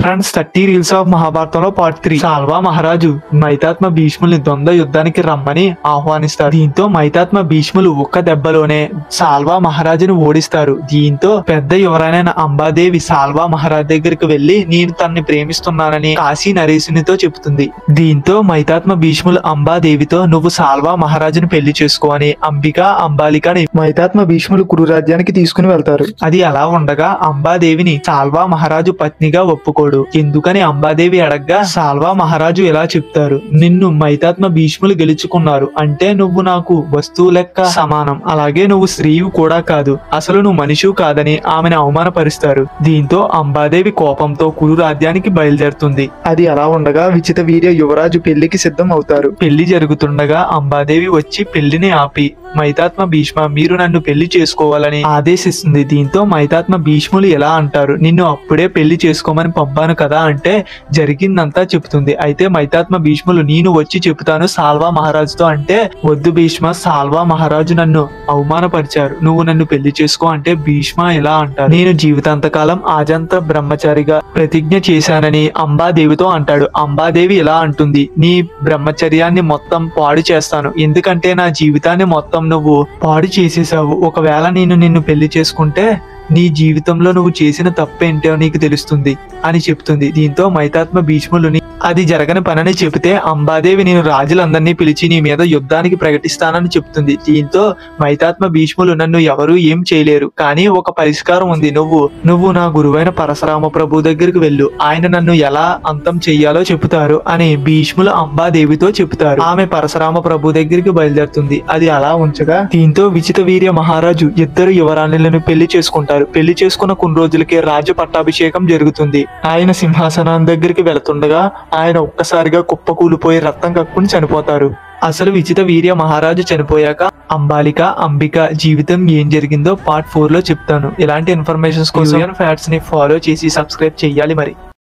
Friends 30 reels of మహాభారతంలో part 3. Salwa మహారాజు మైతాత్మ భీష్ముల్ని ద్వంద్వ యుద్ధానికి రమ్మని ఆహ్వానిస్తారు. దీంతో మైతాత్మ భీష్ములు ఒక్క దెబ్బలోనే సాల్వా మహారాజును ఓడిస్తారు. దీంతో పెద్ద యువరాణైన అంబాదేవి సాల్వా మహారాజ్ దగ్గరికి వెళ్లి నేను తనని ప్రేమిస్తున్నానని కాశీ నరేశునితో చెబుతుంది. దీంతో మైతాత్మ భీష్ములు అంబాదేవితో నువ్వు సాల్వా మహారాజును పెళ్లి చేసుకో అని అంబాలికని మైతాత్మ భీష్ములు కురు రాజ్యానికి తీసుకుని వెళ్తారు. అది అలా ఉండగా అంబాదేవిని సాల్వా మహారాజు పత్నిగా ఒప్పుకోడు. ఎందుకని అంబాదేవి అడగ్గా సాల్వా మహారాజు ఇలా చెప్తారు, నిన్ను మైతాత్మ భీష్ములు గెలుచుకున్నారు అంటే నువ్వు నాకు వస్తువు లెక్క సమానం, అలాగే నువ్వు స్త్రీవు కూడా కాదు, అసలు నువ్వు మనిషివు కాదని ఆమెను అవమానపరుస్తారు. దీంతో అంబాదేవి కోపంతో కురు రాజ్యానికి బయలుదేరుతుంది. అది అలా ఉండగా విచిత వీర్య యువరాజు పెళ్లికి సిద్ధం అవుతారు. పెళ్లి జరుగుతుండగా అంబాదేవి వచ్చి పెళ్లిని ఆపి మైతాత్మ భీష్మ మీరు నన్ను పెళ్లి చేసుకోవాలని ఆదేశిస్తుంది. దీంతో మైతాత్మ భీష్ములు ఎలా అంటారు, నిన్ను అప్పుడే పెళ్లి చేసుకోమని పంపాను కదా అంటే జరిగిందంతా చెప్తుంది. అయితే మైతాత్మ భీష్ములు నేను వచ్చి చెప్తాను సాల్వా మహారాజుతో అంటే వద్దు భీష్మ, సాల్వా మహారాజు నన్ను అవమానపరిచారు, నువ్వు నన్ను పెళ్లి చేసుకో అంటే భీష్మ ఎలా అంటారు, నేను జీవితాంతకాలం ఆజంత బ్రహ్మచారిగా ప్రతిజ్ఞ చేశానని అంబాదేవితో అంటాడు. అంబాదేవి ఇలా అంటుంది, నీ బ్రహ్మచర్యాన్ని మొత్తం పాడు చేస్తాను, ఎందుకంటే నా జీవితాన్ని మొత్తం నువ్వు పాడు చేసేసావు. ఒకవేళ నేను నిన్ను పెళ్లి చేసుకుంటే నీ జీవితంలో నువ్వు చేసిన తప్పేంటో నీకు తెలుస్తుంది అని చెప్తుంది. దీంతో మైతాత్మ భీష్ములుని అది జరగని పనని చెబితే అంబాదేవి నేను రాజులందరినీ పిలిచి నీ మీద యుద్ధానికి ప్రకటిస్తానని చెప్తుంది. దీంతో మైతాత్మ భీష్ములు నన్ను ఎవరూ ఏం చేయలేరు, కానీ ఒక పరిష్కారం ఉంది, నువ్వు నా గురువైన పరశురామ ప్రభు దగ్గరికి వెళ్ళు, ఆయన నన్ను ఎలా అంతం చెయ్యాలో చెబుతారు అని భీష్ములు అంబాదేవితో చెబుతారు. ఆమె పరశురామ ప్రభు దగ్గరికి బయలుదేరుతుంది. అది అలా ఉంచగా దీంతో విచిత వీర్య మహారాజు ఇద్దరు యువరాణులను పెళ్లి చేసుకుంటారు. పెళ్లి చేసుకున్న కొన్ని రోజులకే రాజ పట్టాభిషేకం జరుగుతుంది. ఆయన సింహాసనం దగ్గరికి వెళుతుండగా ఆయన ఒక్కసారిగా కుప్పకూలిపోయి రక్తం కక్కుని చనిపోతారు. అసలు విచిత వీర్య మహారాజు చనిపోయాక అంబిక జీవితం ఏం జరిగిందో పార్ట్ 4 లో చెప్తాను. ఇలాంటి ఇన్ఫర్మేషన్స్ కోసం ఫ్యాక్ట్స్ ని ఫాలో చేసి సబ్స్క్రైబ్ చెయ్యాలి మరి.